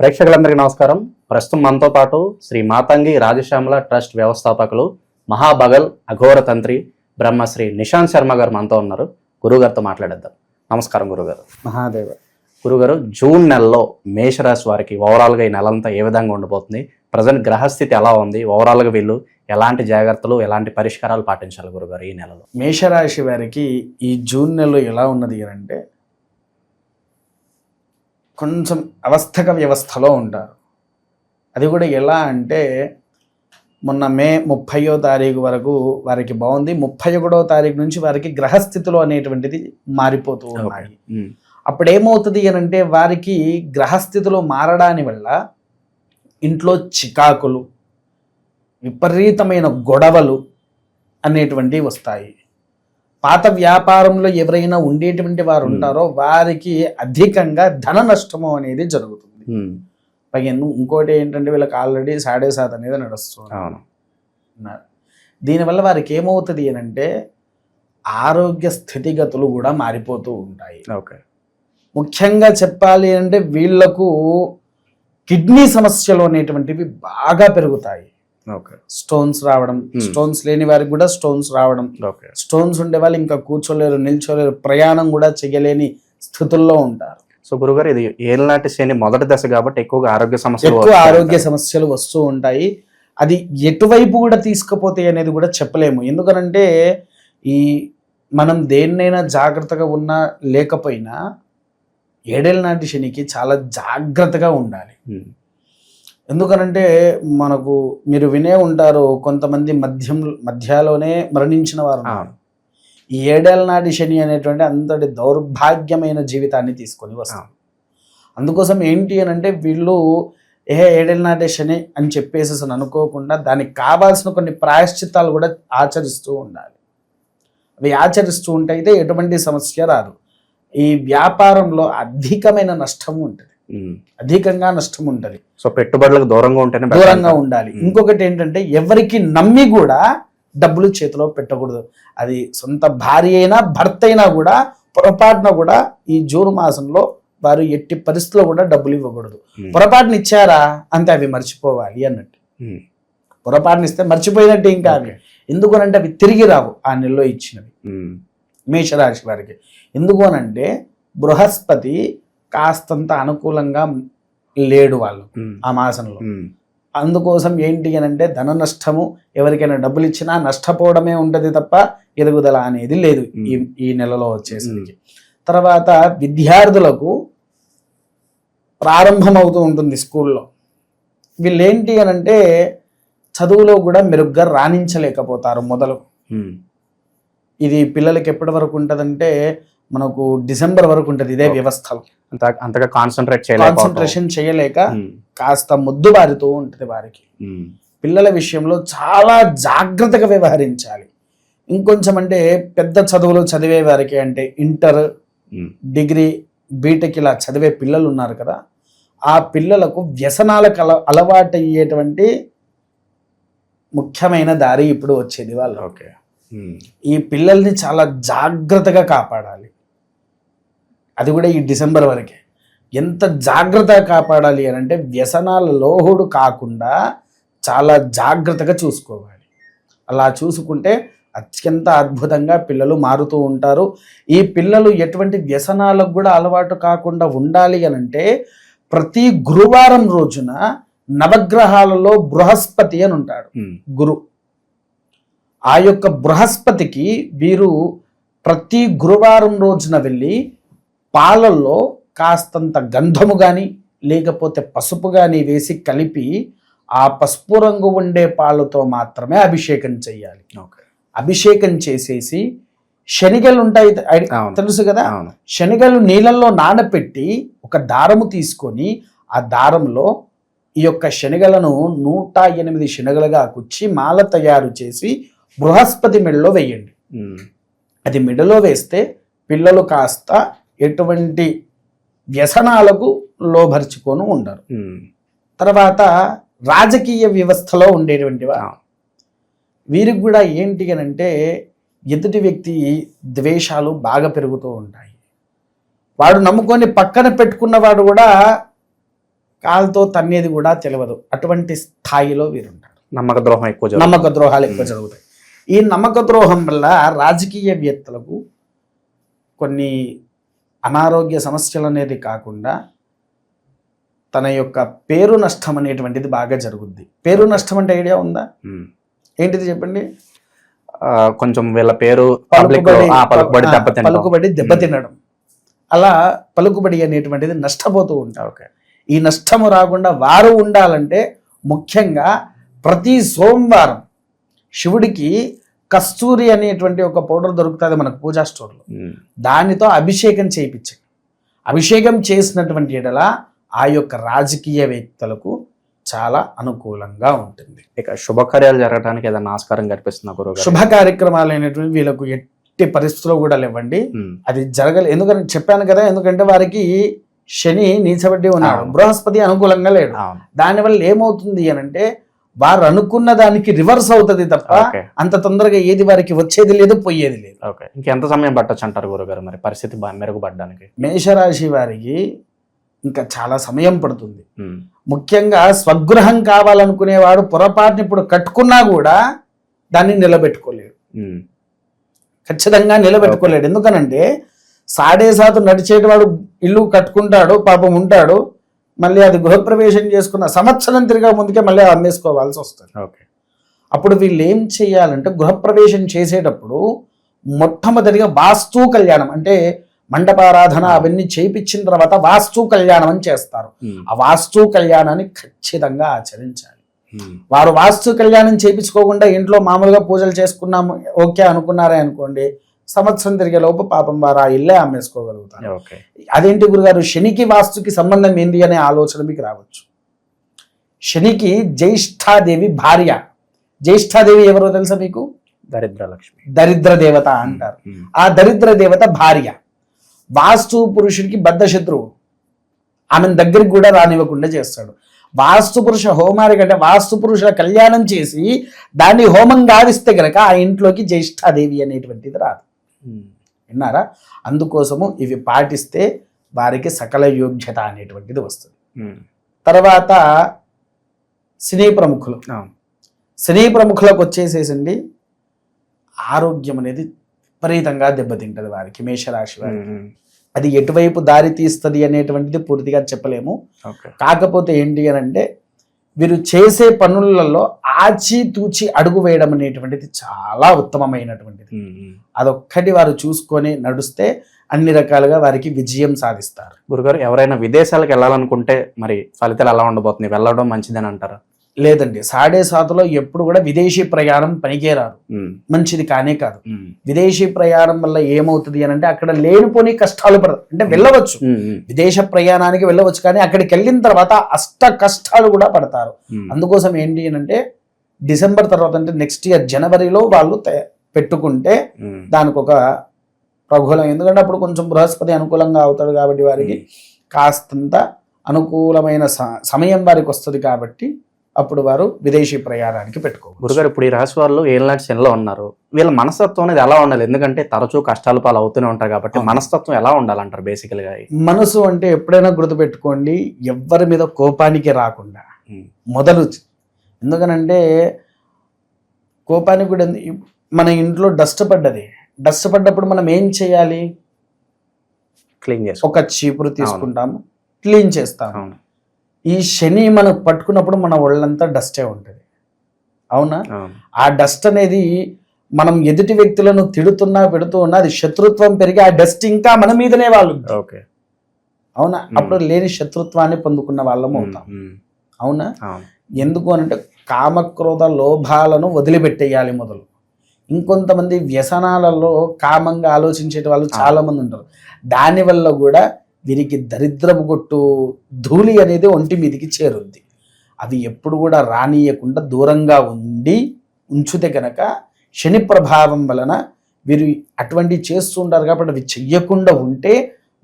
ప్రేక్షకులందరికీ నమస్కారం. ప్రస్తుతం మనతో పాటు శ్రీ మాతంగి రాజశ్యామల ట్రస్ట్ వ్యవస్థాపకులు మహాబగల్ అఘోర తంత్రి బ్రహ్మశ్రీ నిశాంత్ శర్మ గారు మనతో ఉన్నారు. గురుగారితో మాట్లాడేద్దాం. నమస్కారం గురుగారు. మహాదేవ. గురుగారు, జూన్ నెలలో మేషరాశి వారికి ఓవరాల్గా ఈ నెలంతా ఏ విధంగా ఉండబోతుంది? ప్రజెంట్ గ్రహస్థితి ఎలా ఉంది? ఓవరాల్గా వీళ్ళు ఎలాంటి జాగ్రత్తలు, ఎలాంటి పరిష్కారాలు పాటించాలి గురుగారు ఈ నెలలో? మేషరాశి వారికి ఈ జూన్ నెలలో ఎలా ఉన్నది అంటే కొంచెం అవస్థక వ్యవస్థలో ఉంటారు. అది కూడా ఎలా అంటే మొన్న మే 30వ తారీఖు వరకు వారికి బాగుంది. 31వ తారీఖు నుంచి వారికి గ్రహస్థితులు అనేటువంటిది మారిపోతూ ఉన్నాయి. అప్పుడు ఏమవుతుంది అంటే వారికి గ్రహస్థితులు మారడాని వల్ల ఇంట్లో చికాకులు, విపరీతమైన గొడవలు అనేటువంటివి వస్తాయి. పాత వ్యాపారంలో ఎవరైనా ఉండేటువంటి వారు ఉంటారో వారికి అధికంగా ధన నష్టము అనేది జరుగుతుంది. పైగా ఇంకోటి ఏంటంటే వీళ్ళకి ఆల్రెడీ 7.5 అనేది నడుస్తుంది. దీనివల్ల వారికి ఏమవుతుంది అంటే ఆరోగ్య స్థితిగతులు కూడా మారిపోతూ ఉంటాయి. ముఖ్యంగా చెప్పాలి అంటే వీళ్లకు కిడ్నీ సమస్యలు అనేటువంటివి బాగా పెరుగుతాయి. స్టోన్స్ రావడం, స్టోన్స్ లేని వారికి కూడా స్టోన్స్ రావడం, స్టోన్స్ ఉండే వాళ్ళు ఇంకా కూర్చోలేరు, నిల్చోలేరు, ప్రయాణం కూడా చేయలేని స్థితుల్లో ఉంటారు. సో గురుగారు, ఇది ఏళ్ళనాటి శని మొదటి దశ కాబట్టి ఎక్కువ ఆరోగ్య సమస్యలు వస్తూ ఉంటాయి. అది ఎటువైపు కూడా తీసుకుపోతే అనేది కూడా చెప్పలేము. ఎందుకనంటే ఈ మనం దేన్నైనా జాగ్రత్తగా ఉన్నా లేకపోయినా 7 ఏళ్ల నాటి శనికి చాలా జాగ్రత్తగా ఉండాలి. ఎందుకనంటే మనకు మీరు వినే ఉంటారు, కొంతమంది మధ్యలోనే మరణించిన వారు. ఈ 7 ఏళ్ల నాటి శని అనేటువంటి అంతటి దౌర్భాగ్యమైన జీవితాన్ని తీసుకొని వస్తారు. అందుకోసం ఏంటి అని అంటే వీళ్ళు 7 ఏళ్ల నాటి శని అని చెప్పేసి అనుకోకుండా దానికి కావాల్సిన కొన్ని ప్రాయశ్చిత్తాలు కూడా ఆచరిస్తూ ఉండాలి. అవి ఆచరిస్తూ ఉంటే అయితే ఎటువంటి సమస్య రాదు. ఈ వ్యాపారంలో అధికంగా నష్టం ఉంటుంది. సో పెట్టుబడులకు దూరంగా ఉండాలి. ఇంకొకటి ఏంటంటే ఎవరికి నమ్మి కూడా డబ్బులు చేతిలో పెట్టకూడదు. అది సొంత భార్య అయినా భర్త అయినా కూడా పొరపాటున కూడా ఈ జూన్ మాసంలో వారు ఎట్టి పరిస్థితుల్లో కూడా డబ్బులు ఇవ్వకూడదు. పొరపాటున ఇచ్చారా అంతే, అవి మర్చిపోవాలి అన్నట్టు. పొరపాటున ఇస్తే మర్చిపోయినట్టు ఇంకా అవి ఎందుకనంటే అవి తిరిగి రావు ఆ నెలలో ఇచ్చినవి. మేషరాశి వారికి ఎందుకు అనంటే బృహస్పతి కాస్తంత అనుకూలంగా లేడు వాళ్ళు ఆ మాసంలో. అందుకోసం ఏంటి అని అంటే ధన నష్టము, ఎవరికైనా డబ్బులు ఇచ్చినా నష్టపోవడమే ఉంటది తప్ప ఎదుగుదల అనేది లేదు ఈ నెలలో వచ్చేసరికి. తర్వాత విద్యార్థులకు ప్రారంభమవుతూ ఉంటుంది స్కూల్లో. వీళ్ళు ఏంటి అని అంటే చదువులో కూడా మెరుగ్గా రాణించలేకపోతారు. మొదలు ఇది పిల్లలకి ఎప్పటి వరకు ఉంటదంటే మనకు డిసెంబర్ వరకు ఉంటుంది ఇదే వ్యవస్థలో. అంతగా కాన్సన్ట్రేషన్ చేయలేక కాస్త ముద్దుబారితూ ఉంటుంది వారికి. పిల్లల విషయంలో చాలా జాగ్రత్తగా వ్యవహరించాలి. ఇంకొంచెం అంటే పెద్ద చదువులు చదివే వారికి అంటే ఇంటర్, డిగ్రీ, బీటెక్ ఇలా చదివే పిల్లలు ఉన్నారు కదా, ఆ పిల్లలకు వ్యసనాలకు అలవాటు అయ్యేటువంటి ముఖ్యమైన దారి ఇప్పుడు వచ్చేది వాళ్ళు. ఈ పిల్లల్ని చాలా జాగ్రత్తగా కాపాడాలి. అది కూడా ఈ డిసెంబర్ వరకే. ఎంత జాగ్రత్తగా కాపాడాలి అని అంటే వ్యసనాల లోహుడు కాకుండా చాలా జాగ్రత్తగా చూసుకోవాలి. అలా చూసుకుంటే అత్యంత అద్భుతంగా పిల్లలు మారుతూ ఉంటారు. ఈ పిల్లలు ఎటువంటి వ్యసనాలకు కూడా అలవాటు కాకుండా ఉండాలి అని అంటే ప్రతి గురువారం రోజున నవగ్రహాలలో బృహస్పతి అని ఉంటాడు గురు. ఆ యొక్క బృహస్పతికి వీరు ప్రతి గురువారం రోజున వెళ్ళి పాలల్లో కాస్తంత గంధము కానీ లేకపోతే పసుపు కానీ వేసి కలిపి ఆ పసుపు రంగు ఉండే పాలతో మాత్రమే అభిషేకం చేయాలి. అభిషేకం చేసేసి శనిగలు ఉంటాయి తెలుసు కదా, శనిగలు నీళ్ళల్లో నానపెట్టి ఒక దారము తీసుకొని ఆ దారంలో ఈ యొక్క శనిగలను 108 శనగలుగా కుచ్చి మాల తయారు చేసి బృహస్పతి మెడలో వేయండి. అది మెడలో వేస్తే పిల్లలు కాస్త ఎటువంటి వ్యసనాలకు లోబర్చుకొని ఉండరు. తర్వాత రాజకీయ వ్యవస్థలో ఉండేటువంటి వీరికి కూడా ఏంటి అని అంటే ఎదుటి వ్యక్తి ద్వేషాలు బాగా పెరుగుతూ ఉంటాయి. వాడు నమ్ముకొని పక్కన పెట్టుకున్నవాడు కూడా కాలుతో తన్నేది కూడా తెలియదు. అటువంటి స్థాయిలో వీరుంటారు. నమ్మక ద్రోహం ఎక్కువ జరుగుతుంది. నమ్మక ద్రోహాలు ఎక్కువ జరుగుతాయి. ఈ నమ్మక ద్రోహం వల్ల రాజకీయవేత్తలకు కొన్ని అనారోగ్య సమస్యలు అనేది కాకుండా తన యొక్క పేరు నష్టం అనేటువంటిది బాగా జరుగుద్ది. పేరు నష్టం అంటే ఐడియా ఉందా? ఏంటిది చెప్పండి. కొంచెం వీళ్ళ పేరు పలుకుబడి దెబ్బతినడం, అలా పలుకుబడి అనేటువంటిది నష్టపోతూ ఉంటారు. ఈ నష్టము రాకుండా వారు ఉండాలంటే ముఖ్యంగా ప్రతి సోమవారం శివుడికి కస్తూరి అనేటువంటి ఒక పౌడర్ దొరుకుతుంది మనకు పూజా స్టోర్లో. దానితో అభిషేకం చేయించండి. అభిషేకం చేసినటువంటి ఎడల ఆ యొక్క రాజకీయవేత్తలకు చాలా అనుకూలంగా ఉంటుంది. ఇక శుభకార్యాలు జరగడానికి ఏదైనా ఆస్కారం కనిపిస్తున్నా గురువు? శుభ కార్యక్రమాలు అయినటువంటి వీళ్ళకు ఎట్టి పరిస్థితుల్లో కూడా లేవండి. అది జరగలేదు. ఎందుకంటే చెప్పాను కదా, ఎందుకంటే వారికి శని నీచబడి ఉన్నాడు, బృహస్పతి అనుకూలంగా లేడు. దానివల్ల ఏమవుతుంది అని అంటే వారు అనుకున్న దానికి రివర్స్ అవుతుంది తప్ప అంత తొందరగా ఏది వారికి వచ్చేది లేదు, పోయేది లేదు. ఇంకెంత సమయం పట్టొచ్చు అంటారు గురుగారు మరి పరిస్థితి మెరుగుపడడానికి? మేషరాశి వారికి ఇంకా చాలా సమయం పడుతుంది. ముఖ్యంగా స్వగృహం కావాలనుకునేవాడు పొరపాటుని ఇప్పుడు కట్టుకున్నా కూడా దాన్ని నిలబెట్టుకోలేడు, ఖచ్చితంగా నిలబెట్టుకోలేడు. ఎందుకనంటే 7.5 నడిచేటివాడు ఇల్లు కట్టుకుంటాడు, పాపం ఉంటాడు, మళ్ళీ అది గృహప్రవేశం చేసుకున్న సంవత్సరం తిరిగా ముందుకే మళ్ళీ అమ్మేసుకోవాల్సి వస్తుంది. అప్పుడు వీళ్ళు ఏం చేయాలంటే గృహప్రవేశం చేసేటప్పుడు మొట్టమొదటిగా వాస్తు కళ్యాణం అంటే మండపారాధన అవన్నీ చేయించిన తర్వాత వాస్తు కళ్యాణం అని చేస్తారు. ఆ వాస్తు కళ్యాణాన్ని ఖచ్చితంగా ఆచరించాలి. వారు వాస్తు కళ్యాణం చేయించుకోకుండా ఇంట్లో మామూలుగా పూజలు చేసుకున్నాము ఓకే అనుకున్నారే అనుకోండి, సంవత్సరం తిరిగే లోపు పాపం వారు ఆ ఇల్లే అమ్మేసుకోగలుగుతారు. అదేంటి గురుగారు శనికి వాస్తుకి సంబంధం ఏంది అనే ఆలోచన మీకు రావచ్చు. శనికి జ్యేష్ఠాదేవి భార్య. జ్యేష్ఠాదేవి ఎవరో తెలుసా మీకు? దరిద్రలక్ష్మి, దరిద్ర దేవత అంటారు. ఆ దరిద్ర దేవత భార్య. వాస్తు పురుషుడికి బద్ధ శత్రువు, ఆమెను దగ్గరికి కూడా రానివ్వకుండా చేస్తాడు. వాస్తు పురుష హోమానికి అంటే వాస్తు పురుషుల కళ్యాణం చేసి దాన్ని హోమం గావిస్తే గనక ఆ ఇంట్లోకి జ్యేష్ఠాదేవి అనేటువంటిది రాదు. విన్నారా? అందుకోసము ఇవి పాటిస్తే వారికి సకల యోగ్యత అనేటువంటిది వస్తుంది. తర్వాత సినీ ప్రముఖులు. సినీ ప్రముఖులకు వచ్చేసేసండి ఆరోగ్యం అనేది విపరీతంగా దెబ్బతింటది వారికి, మేషరాశి వారికి. అది ఎటువైపు దారి తీస్తుంది అనేటువంటిది పూర్తిగా చెప్పలేము. కాకపోతే ఏంటి అని అంటే వీరు చేసే పనులలో ఆచితూచి అడుగు వేయడం అనేటువంటిది చాలా ఉత్తమమైనటువంటిది. అదొక్కటి వారు చూసుకొని నడుస్తే అన్ని రకాలుగా వారికి విజయం సాధిస్తారు. గురుగారు, ఎవరైనా విదేశాలకు వెళ్ళాలనుకుంటే మరి ఫలితాలు ఎలా ఉండబోతుంది? వెళ్ళడం మంచిదని అంటారా? లేదండి, 7.5లో ఎప్పుడు కూడా విదేశీ ప్రయాణం పనికేరారు, మంచిది కానే కాదు. విదేశీ ప్రయాణం వల్ల ఏమవుతుంది అని అంటే అక్కడ లేనిపోని కష్టాలు అంటే వెళ్ళవచ్చు, విదేశ ప్రయాణానికి వెళ్ళవచ్చు, కానీ అక్కడికి వెళ్ళిన తర్వాత అష్ట కష్టాలు కూడా పడతారు. అందుకోసం ఏంటి అని అంటే డిసెంబర్ తర్వాత అంటే నెక్స్ట్ ఇయర్ జనవరిలో వాళ్ళు పెట్టుకుంటే దానికి ఒక ప్రబలం. ఎందుకంటే అప్పుడు కొంచెం బృహస్పతి అనుకూలంగా అవుతాడు కాబట్టి వారికి కాస్తంత అనుకూలమైన సమయం వారికి వస్తుంది కాబట్టి అప్పుడు వారు విదేశీ ప్రయాణానికి పెట్టుకోవచ్చు. గురుగారు, ఇప్పుడు ఈ రాశి వాళ్ళు ఏళ్ళనాటి శనిలో ఉన్నారు, వీళ్ళ మనస్తత్వం అనేది ఎలా ఉండాలి? ఎందుకంటే తరచూ కష్టాల పాలు అవుతూనే ఉంటారు కాబట్టి మనస్తత్వం ఎలా ఉండాలంటారు బేసికల్ గా? మనసు అంటే ఎప్పుడైనా గుర్తుపెట్టుకోండి, ఎవ్వరి మీద కోపానికి రాకుండా మొదలు. ఎందుకనంటే కోపానికి కూడా మన ఇంట్లో డస్ట్ పడ్డప్పుడు మనం ఏం చేయాలి? క్లీన్ చేసి ఒక చీపురు తీసుకుంటాము, క్లీన్ చేస్తాము. ఈ శని మనకు పట్టుకున్నప్పుడు మన ఒళ్ళంతా డస్టే ఉంటుంది, అవునా? ఆ డస్ట్ అనేది మనం ఎదుటి వ్యక్తులను తిడుతున్నా పెడుతూ ఉన్నా అది శత్రుత్వం పెరిగి ఆ డస్ట్ ఇంకా మన మీదనే వాళ్ళు, అవునా? అప్పుడు లేని శత్రుత్వాన్ని పొందుకున్న వాళ్ళము అవుతాం, అవునా? ఎందుకు అనంటే కామక్రోధ లోభాలను వదిలిపెట్టేయాలి మొదలు. ఇంకొంతమంది వ్యసనాలలో కామంగా ఆలోచించే వాళ్ళు చాలా మంది ఉంటారు. దానివల్ల కూడా వీరికి దరిద్రపు కొట్టు ధూళి అనేది ఒంటి మీదికి చేరుద్ది. అవి ఎప్పుడు కూడా రానియకుండా దూరంగా ఉంచితే కనుక శని ప్రభావం వలన వీరు అటువంటివి చేస్తూ ఉంటారు కాబట్టి అవి చెయ్యకుండా ఉంటే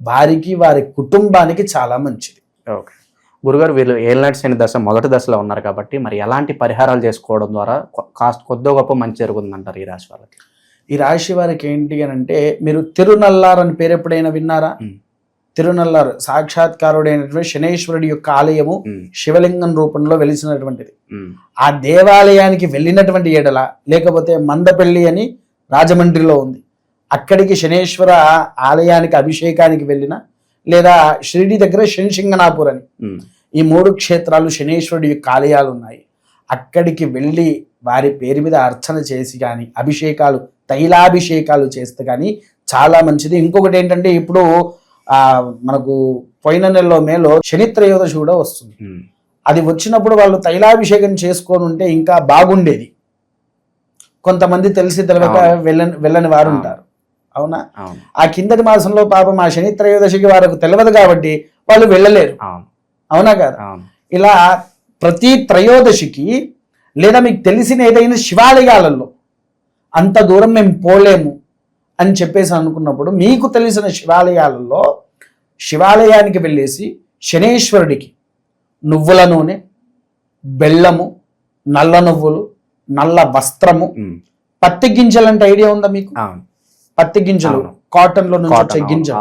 వారికి వారి కుటుంబానికి చాలా మంచిది. ఓకే గురుగారు, వీళ్ళు ఏళ్ళనాటి శని దశ మొదటి దశలో ఉన్నారు కాబట్టి మరి ఎలాంటి పరిహారాలు చేసుకోవడం ద్వారా కొద్దో గొప్ప మంచి జరుగుతుందంటారు ఈ రాశి వాళ్ళకి? ఈ రాశి వారికి ఏంటి అని అంటే మీరు తిరునల్లారని పేరు ఎప్పుడైనా విన్నారా? తిరునల్లారు సాక్షాత్కారుడైనటువంటి శనేశ్వరుడి యొక్క ఆలయము శివలింగం రూపంలో వెలిసినటువంటిది. ఆ దేవాలయానికి వెళ్ళినటువంటి ఎడల, లేకపోతే మందపల్లి అని రాజమండ్రిలో ఉంది, అక్కడికి శనేశ్వర ఆలయానికి అభిషేకానికి వెళ్ళిన, లేదా షిరిడి దగ్గర శనిశింగనాపూర్ అని ఈ 3 క్షేత్రాలు శనేశ్వరుడి యొక్క ఆలయాలు ఉన్నాయి. అక్కడికి వెళ్ళి వారి పేరు మీద అర్చన చేసి కానీ, అభిషేకాలు తైలాభిషేకాలు చేస్తే కానీ చాలా మంచిది. ఇంకొకటి ఏంటంటే, ఇప్పుడు మనకు పోయిన నెలలో మేలో శని త్రయోదశి కూడా వస్తుంది. అది వచ్చినప్పుడు వాళ్ళు తైలాభిషేకం చేసుకొని ఉంటే ఇంకా బాగుండేది. కొంతమంది తెలిసి తెలియక వెళ్ళని వారు ఉంటారు, అవునా? ఆ కిందటి మాసంలో పాపం ఆ శని త్రయోదశికి వారికి తెలియదు కాబట్టి వాళ్ళు వెళ్ళలేరు, అవునా కదా? ఇలా ప్రతి త్రయోదశికి, లేదా మీకు తెలిసిన ఏదైనా శివాలయాలలో అంత దూరం మేము పోలేము అని చెప్పేసి అనుకున్నప్పుడు, మీకు తెలిసిన శివాలయాలలో శివాలయానికి వెళ్ళేసి శనేశ్వరుడికి నువ్వుల నూనె, బెల్లము, నల్ల నువ్వులు, నల్ల వస్త్రము, పత్తి గింజలు అంటే ఐడియా ఉందా మీకు? పత్తి గింజలు, కాటన్ లో నుంచి వచ్చే గింజలు,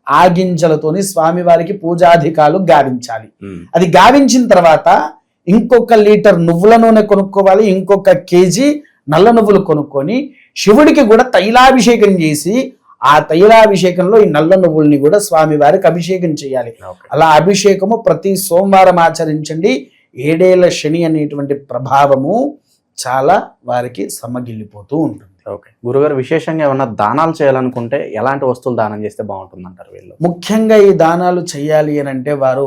ఆ గింజలతోని స్వామివారికి పూజాధికాలు గావించాలి. అది గావించిన తర్వాత ఇంకొక లీటర్ నువ్వుల నూనె కొనుక్కోవాలి, ఇంకొక కేజీ నల్ల నువ్వులు కొనుక్కొని శివుడికి కూడా తైలాభిషేకం చేసి, ఆ తైలాభిషేకంలో ఈ నల్ల నువ్వుల్ని కూడా స్వామివారికి అభిషేకం చేయాలి. అలా అభిషేకము ప్రతి సోమవారం ఆచరించండి. 7 ఏళ్ల శని అనేటువంటి ప్రభావము చాలా వారికి సమ్మగిల్లిపోతూ ఉంటుంది. ఓకే గురుగారు, విశేషంగా ఏమన్నా దానాలు చేయాలనుకుంటే ఎలాంటి వస్తువులు దానం చేస్తే బాగుంటుంది అంటారు వీళ్ళు? ముఖ్యంగా ఈ దానాలు చేయాలి అని అంటే, వారు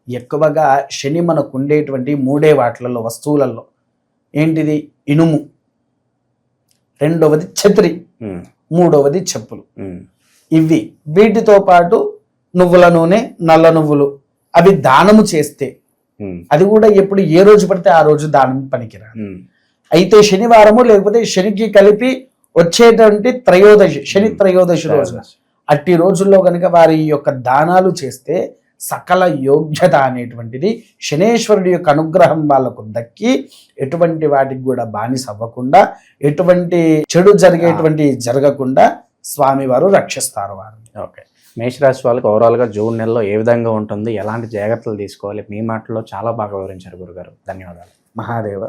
ఎక్కువగా శని మనకు ఉండేటువంటి 3 వాటిలలో వస్తువులలో ఏంటిది? ఇనుము, రెండవది ఛత్రి, మూడవది చెప్పులు. ఇవి వీటితో పాటు నువ్వుల నూనె, నల్ల నువ్వులు అవి దానము చేస్తే, అది కూడా ఎప్పుడు ఏ రోజు పడితే ఆ రోజు దానం పనికిరాదు. అయితే శనివారము లేకపోతే శనికి కలిపి వచ్చేటువంటి త్రయోదశి, శని త్రయోదశి రోజున, అట్టి రోజుల్లో కనుక వారి యొక్క దానాలు చేస్తే సకల యోగ్యత అనేటువంటిది శనేశ్వరుడి యొక్క అనుగ్రహం వాళ్ళకు దక్కి, ఎటువంటి వాటికి కూడా బానిస అవ్వకుండా, ఎటువంటి చెడు జరగకుండా స్వామివారు రక్షిస్తారు వారిని. ఓకే, మేషరాశి వాళ్ళకి ఓవరాల్గా జూన్ నెలలో ఏ విధంగా ఉంటుంది, ఎలాంటి జాగ్రత్తలు తీసుకోవాలి, మీ మాటల్లో చాలా బాగా వివరించారు గురుగారు. ధన్యవాదాలు. మహాదేవ.